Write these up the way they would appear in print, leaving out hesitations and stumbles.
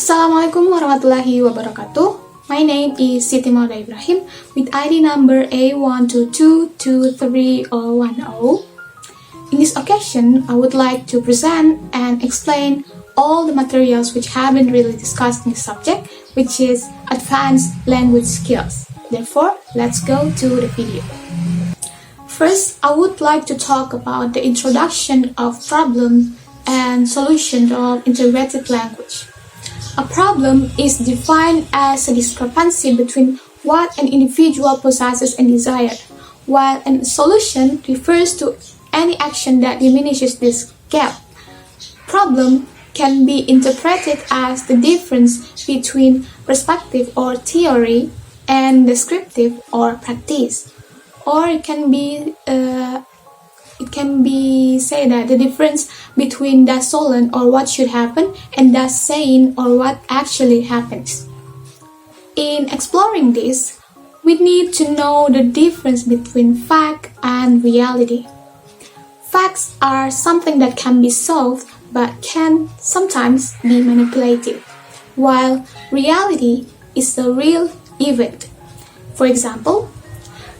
Assalamualaikum warahmatullahi wabarakatuh. My name is Mawaddah Ibrahim with ID number A12223010. In this occasion, I would like to present and explain all the materials which have been really discussed in this subject, which is advanced language skills. Therefore, let's go to the video. First, I would like to talk about the introduction of problem and solution of integrated language. A problem is defined as a discrepancy between what an individual possesses and desires, while a solution refers to any action that diminishes this gap. Problem can be interpreted as the difference between perspective or theory and descriptive or practice, or it can be said that the difference between das sollen or what should happen and das sein or what actually happens. In exploring this, we need to know the difference between fact and reality. Facts are something that can be solved but can sometimes be manipulated, while reality is a real event. For example,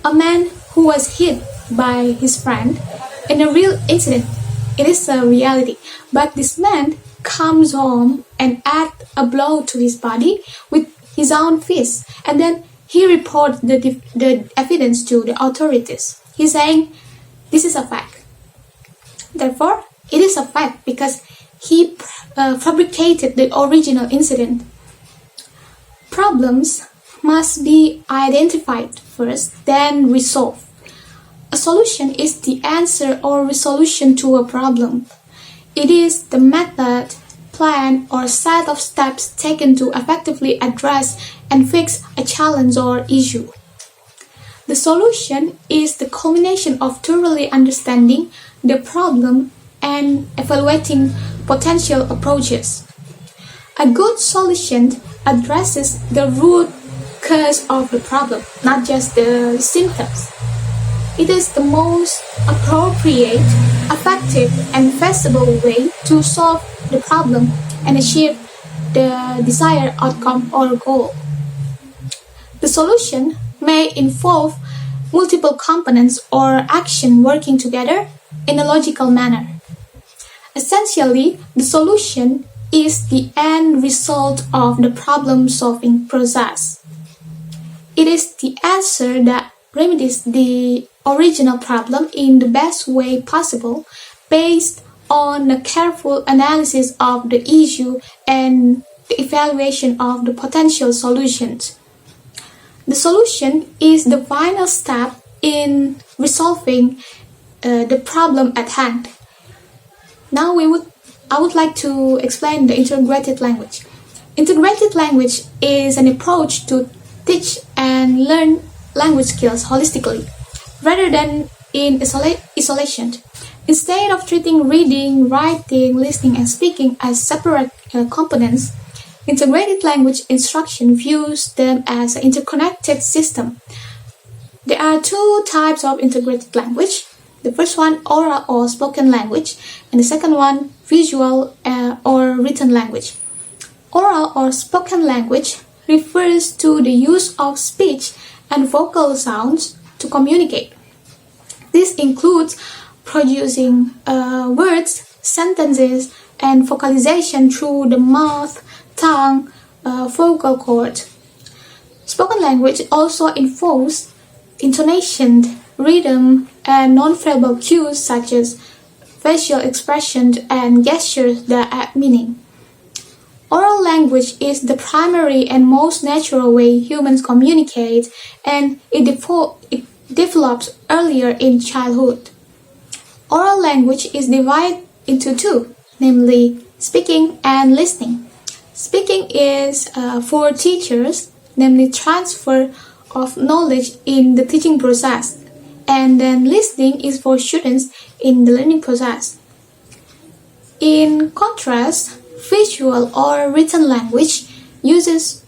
a man who was hit by his friend in a real incident, it is a reality, but this man comes home and adds a blow to his body with his own fist, and then he reports the evidence to the authorities. He's saying this is a fact. Therefore, it is a fact because he fabricated the original incident. Problems must be identified first, then resolved. A solution is the answer or resolution to a problem. It is the method, plan, or set of steps taken to effectively address and fix a challenge or issue. The solution is the culmination of thoroughly understanding the problem and evaluating potential approaches. A good solution addresses the root cause of the problem, not just the symptoms. It is the most appropriate, effective, and feasible way to solve the problem and achieve the desired outcome or goal. The solution may involve multiple components or action working together in a logical manner. Essentially, the solution is the end result of the problem-solving process. It is the answer that remedies the original problem in the best way possible based on a careful analysis of the issue and the evaluation of the potential solutions. The solution is the final step in resolving the problem at hand. Now I would like to explain the integrated language. Integrated language is an approach to teach and learn language skills holistically, rather than in isolation. Instead of treating reading, writing, listening, and speaking as separate components, integrated language instruction views them as an interconnected system. There are two types of integrated language. The first one, oral or spoken language, and the second one, visual or written language. Oral or spoken language refers to the use of speech and vocal sounds to communicate. This includes producing words, sentences, and vocalization through the mouth, tongue, vocal cord. Spoken language also involves intonation, rhythm, and non-verbal cues such as facial expressions and gestures that add meaning. Oral language is the primary and most natural way humans communicate, and it develops earlier in childhood. Oral language is divided into two, namely speaking and listening. Speaking is for teachers, namely transfer of knowledge in the teaching process, and then listening is for students in the learning process. In contrast, visual or written language uses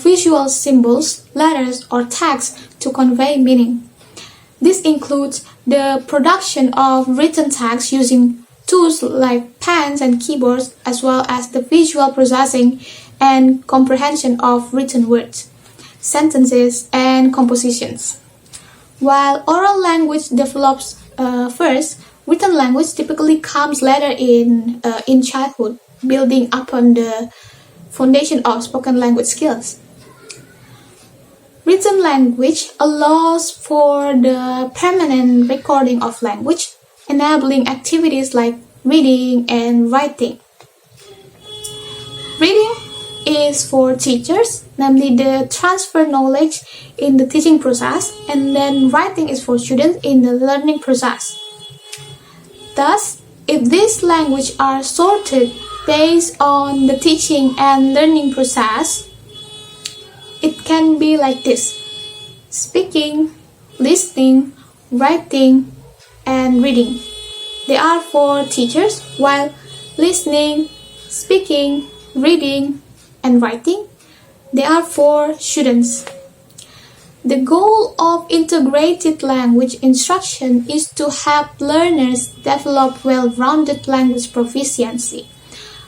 visual symbols, letters, or text to convey meaning. This includes the production of written text using tools like pens and keyboards, as well as the visual processing and comprehension of written words, sentences, and compositions. While oral language develops first, written language typically comes later in childhood, building upon the foundation of spoken language skills. Written language allows for the permanent recording of language, enabling activities like reading and writing. Reading is for teachers, namely the transfer knowledge in the teaching process, and then writing is for students in the learning process. Thus, if these languages are sorted based on the teaching and learning process, it can be like this: speaking, listening, writing, and reading. They are for teachers, while listening, speaking, reading, and writing, they are for students. The goal of integrated language instruction is to help learners develop well-rounded language proficiency.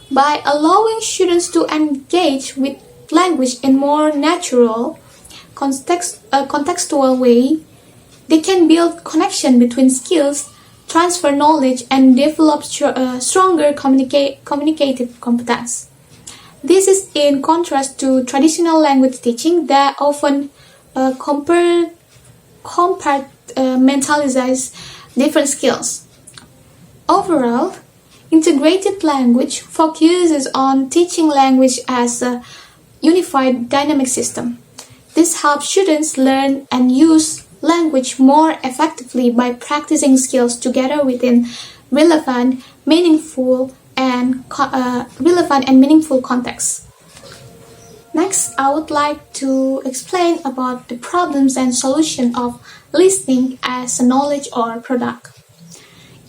By allowing students to engage with language in more natural, contextual way, they can build connection between skills, transfer knowledge, and develop stronger communicative competence. This is in contrast to traditional language teaching that often compartmentalizes different skills. Overall, integrated language focuses on teaching language as a unified dynamic system. This helps students learn and use language more effectively by practicing skills together within relevant, meaningful contexts. Next, I would like to explain about the problems and solution of listening as a knowledge or product.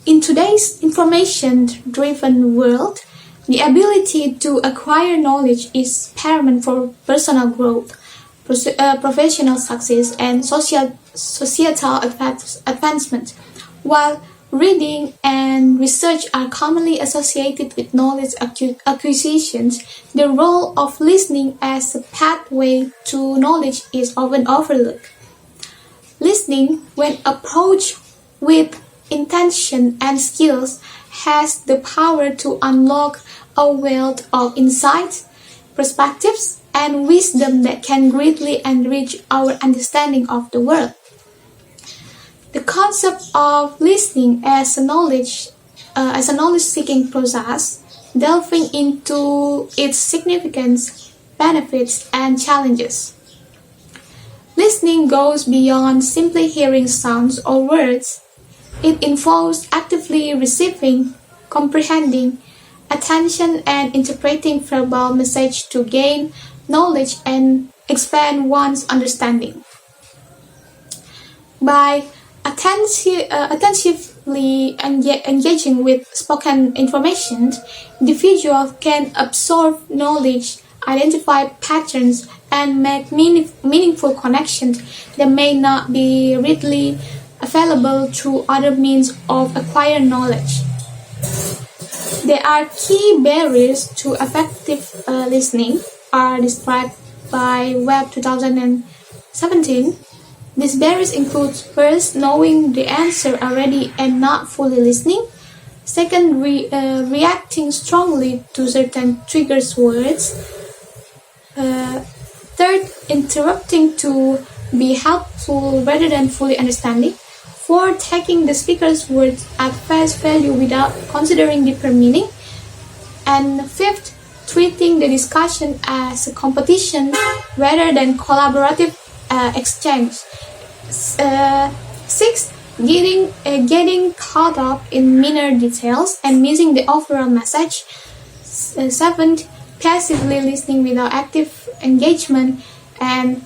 In today's information-driven world, the ability to acquire knowledge is paramount for personal growth, professional success, and societal advancement. While reading and research are commonly associated with knowledge acquisitions, the role of listening as a pathway to knowledge is often overlooked. Listening, when approached with intention and skills, has the power to unlock a wealth of insights, perspectives, and wisdom that can greatly enrich our understanding of the world. The concept of listening as a knowledge-seeking process, delving into its significance, benefits, and challenges. Listening goes beyond simply hearing sounds or words. It involves actively receiving, comprehending, attention, and interpreting verbal message to gain knowledge and expand one's understanding. By attentively engaging with spoken information, individuals can absorb knowledge, identify patterns, and make meaningful connections that may not be readily available through other means of acquiring knowledge. There are key barriers to effective listening are described by Web 2017. These barriers include: first, knowing the answer already and not fully listening; second, reacting strongly to certain triggers words; third, interrupting to be helpful rather than fully understanding; fourth, taking the speaker's words at face value without considering deeper meaning; and fifth, treating the discussion as a competition rather than collaborative exchange. Sixth, getting caught up in minor details and missing the overall message. Seventh, passively listening without active engagement. And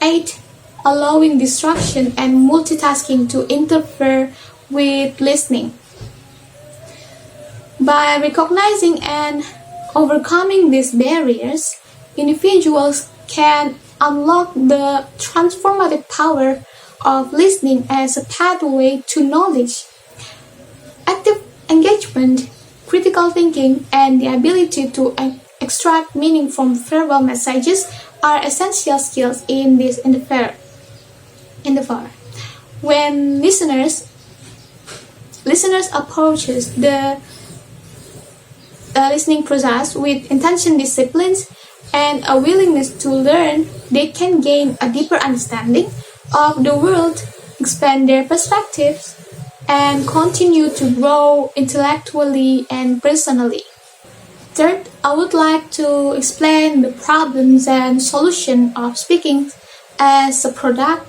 eighth, allowing distraction and multitasking to interfere with listening. By recognizing and overcoming these barriers, individuals can unlock the transformative power of listening as a pathway to knowledge. Active engagement, critical thinking, and the ability to extract meaning from verbal messages are essential skills in this endeavor. When listeners approaches the listening process with intention, disciplines, and a willingness to learn, they can gain a deeper understanding of the world, expand their perspectives, and continue to grow intellectually and personally. Third, I would like to explain the problems and solution of speaking as a product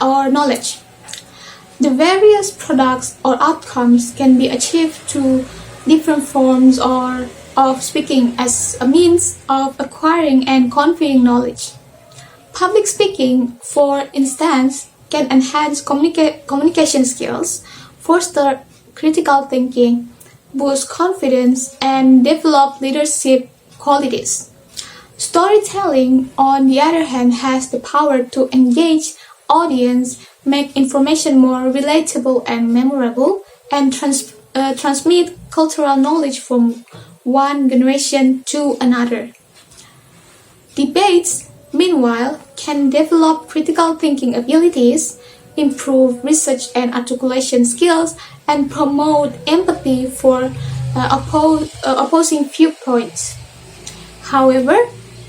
or knowledge. The various products or outcomes can be achieved through different forms of speaking as a means of acquiring and conveying knowledge. Public speaking, for instance, can enhance communication skills, foster critical thinking, boost confidence, and develop leadership qualities. Storytelling, on the other hand, has the power to engage audience, make information more relatable and memorable, and transmit cultural knowledge from one generation to another. Debates, meanwhile, can develop critical thinking abilities, improve research and articulation skills, and promote empathy for opposing viewpoints. However,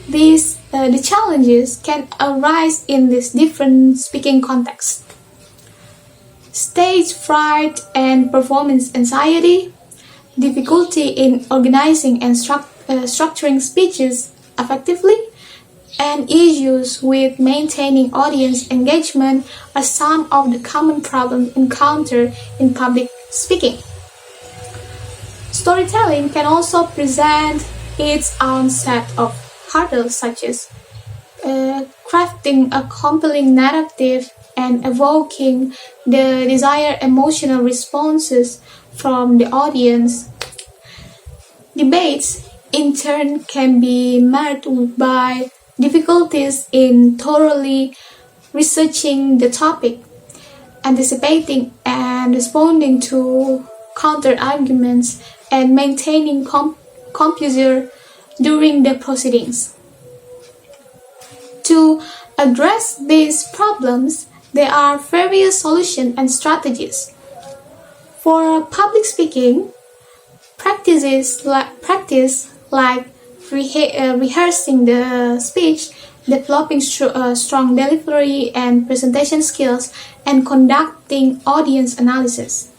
the challenges can arise in this different speaking contexts. Stage fright and performance anxiety, difficulty in organizing and structuring speeches effectively, and issues with maintaining audience engagement are some of the common problems encountered in public speaking. Storytelling can also present its own set of hurdles, such as crafting a compelling narrative and evoking the desired emotional responses from the audience. Debates, in turn, can be marred by difficulties in thoroughly researching the topic, anticipating and responding to counter-arguments, and maintaining composure during the proceedings. To address these problems, there are various solutions and strategies. For public speaking, practice like rehearsing the speech, developing strong delivery and presentation skills, and conducting audience analysis.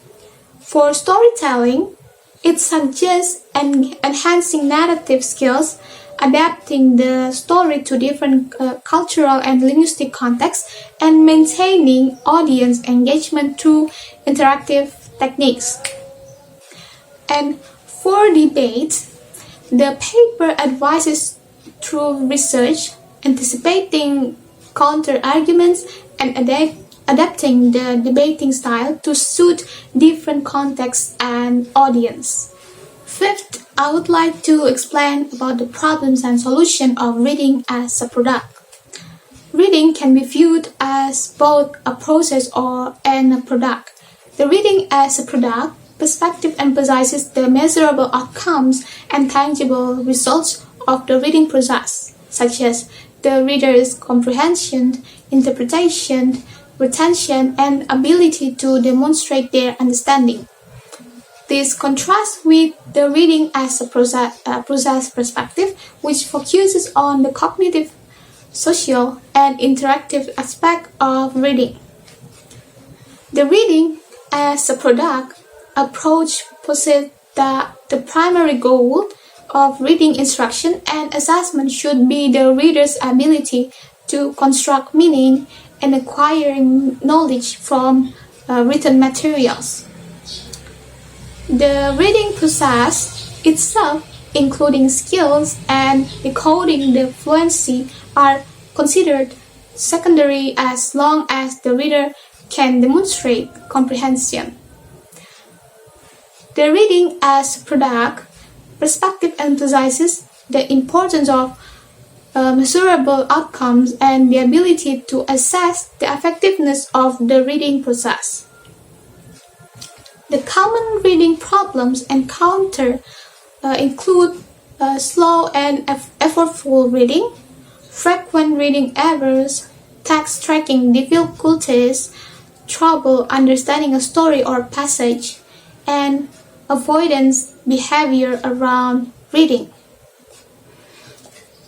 For storytelling, it suggests enhancing narrative skills, adapting the story to different cultural and linguistic contexts, and maintaining audience engagement through interactive techniques. And for debate, the paper advises through research, anticipating counter-arguments, and adapting the debating style to suit different contexts and audience. Fifth, I would like to explain about the problems and solution of reading as a product. Reading can be viewed as both a process and a product. The reading as a product perspective emphasizes the measurable outcomes and tangible results of the reading process, such as the reader's comprehension, interpretation, retention, and ability to demonstrate their understanding. This contrasts with the reading as a process perspective, which focuses on the cognitive, social, and interactive aspect of reading. The reading as a product approach posits that the primary goal of reading instruction and assessment should be the reader's ability to construct meaning and acquiring knowledge from written materials. The reading process itself, including skills and decoding the fluency, are considered secondary as long as the reader can demonstrate comprehension. The reading as product perspective emphasizes the importance of measurable outcomes and the ability to assess the effectiveness of the reading process. The common reading problems encountered include slow and effortful reading, frequent reading errors, text tracking difficulties, trouble understanding a story or passage, and avoidance behavior around reading.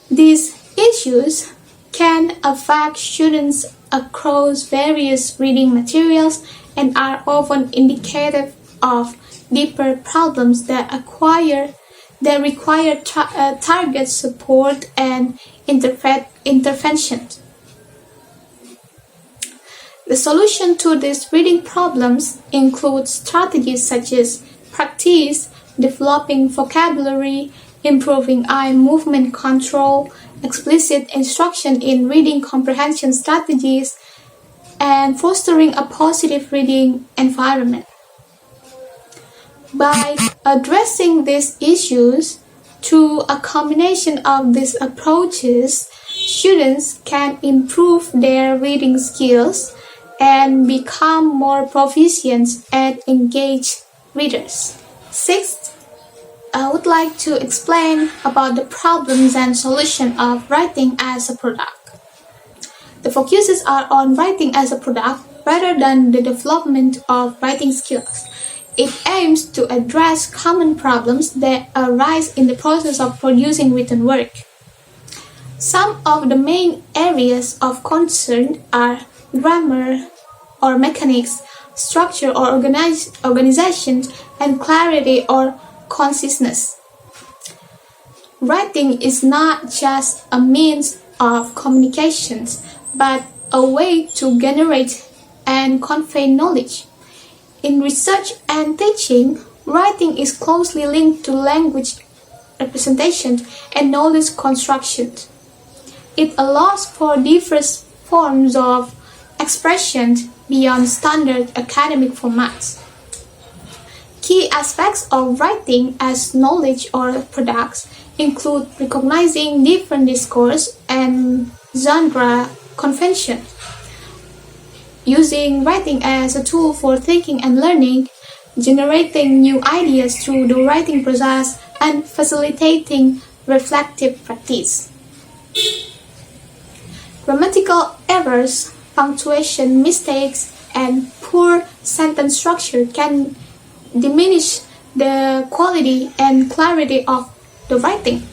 These issues can affect students across various reading materials and are often indicative of deeper problems that require target support and intervention. The solution to these reading problems includes strategies such as practice, developing vocabulary, improving eye movement control, explicit instruction in reading comprehension strategies, and fostering a positive reading environment. By addressing these issues through a combination of these approaches, students can improve their reading skills and become more proficient and engaged readers. Sixth, I would like to explain about the problems and solutions of writing as a product. The focuses are on writing as a product rather than the development of writing skills. It aims to address common problems that arise in the process of producing written work. Some of the main areas of concern are grammar or mechanics, structure or organization, and clarity or conciseness. Writing is not just a means of communication, but a way to generate and convey knowledge. In research and teaching, writing is closely linked to language representation and knowledge construction. It allows for diverse forms of expression beyond standard academic formats. Key aspects of writing as knowledge or products include recognizing different discourse and genre convention, using writing as a tool for thinking and learning, generating new ideas through the writing process, and facilitating reflective practice. Grammatical errors, punctuation mistakes, and poor sentence structure can diminish the quality and clarity of the writing.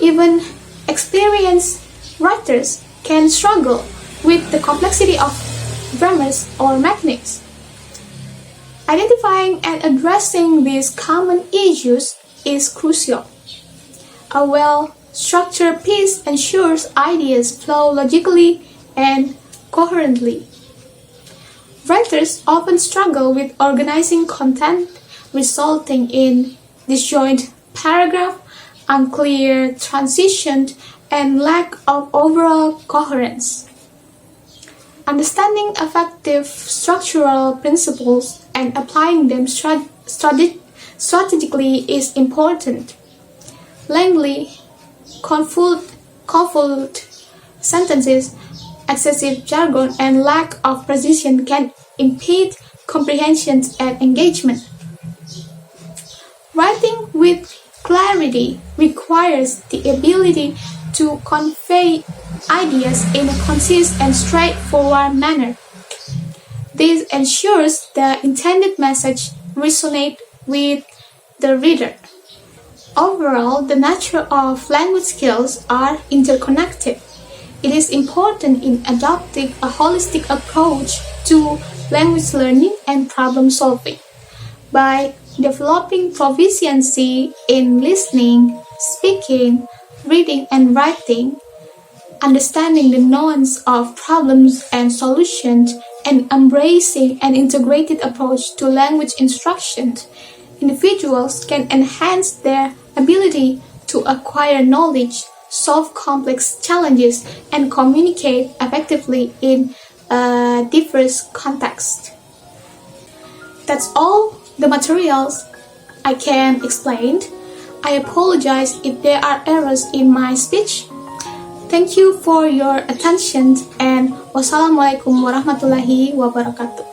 Even experienced writers can struggle with the complexity of grammars or mechanics. Identifying and addressing these common issues is crucial. A well-structured piece ensures ideas flow logically and coherently. Writers often struggle with organizing content, resulting in disjoint paragraph, unclear transition, and lack of overall coherence. Understanding effective structural principles and applying them strategically is important. Lengthy, convoluted sentences, excessive jargon, and lack of precision can impede comprehension and engagement. Writing with clarity requires the ability to convey ideas in a concise and straightforward manner. This ensures the intended message resonates with the reader. Overall, the nature of language skills are interconnected. It is important in adopting a holistic approach to language learning and problem solving. By developing proficiency in listening, speaking, reading, and writing, understanding the nuance of problems and solutions, and embracing an integrated approach to language instruction, individuals can enhance their ability to acquire knowledge, solve complex challenges, and communicate effectively in diverse contexts. That's all the materials I can explain. I apologize if there are errors in my speech. Thank you for your attention and wassalamualaikum warahmatullahi wabarakatuh.